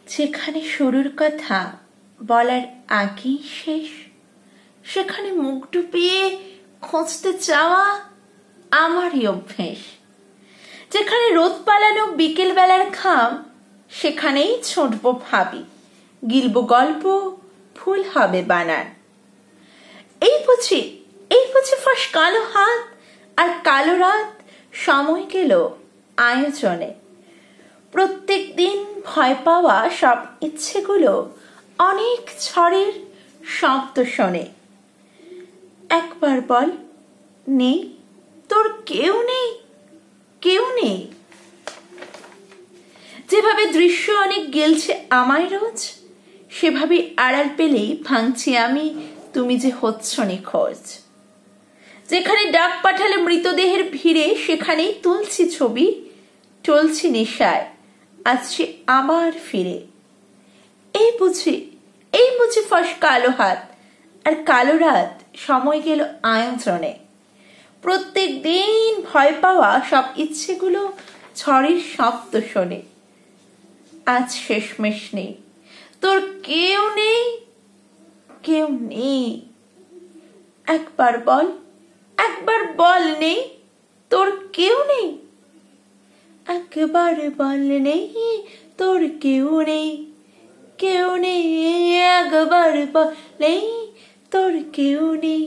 যেখানে শুরুর কথা বলার আগেই শেষ, সেখানে মুখ ডুবিয়ে খুঁজতে চাওয়া আমারই অভ্যেস। যেখানে রোদ পালানো বিকেল বেলার ঘাম, সেখানেই ছুটবো ভাবি, গিলবো গল্প, ফুল হবে বানান। এই বুঝি ফাঁস কালো হাত আর কালো রাত, সময় গেল আয়োজনে। প্রত্যেক দিন ভয় পাওয়া সব ইচ্ছেগুলো অনেক ঝড়ের শব্দ শোনে। একবার বল, নেই তোর কেউ নেই, কেউ নেই। যেভাবে দৃশ্য অনেক গেলছে আমায় রোজ, সেভাবে আড়াল পেলেই ভাঙছি আমি তুমি যে হচ্ছ নিখোঁজ। যেখানে ডাক পাঠালে মৃতদেহের ভিড়ে, সেখানেই তুলছি ছবি, টলছি নেশায়, আসছে আবার ফিরে। এই বুঝি ফাঁস কালো হাত আর কালো রাত, সময় গেল আয়োজনে। প্রত্যেক দিন ভয় পাওয়া সব ইচ্ছেগুলো ঝড়ের শব্দ শোনে। আজ শেষমেশ নেই, তোর কেউ নেই, কেউ নেই। একবার বল নেই তোর কেউ নেই। একবার বল নেই তোর কেউ নেই, কেউ নেই। একবার বল নেই তোর কেউ নেই।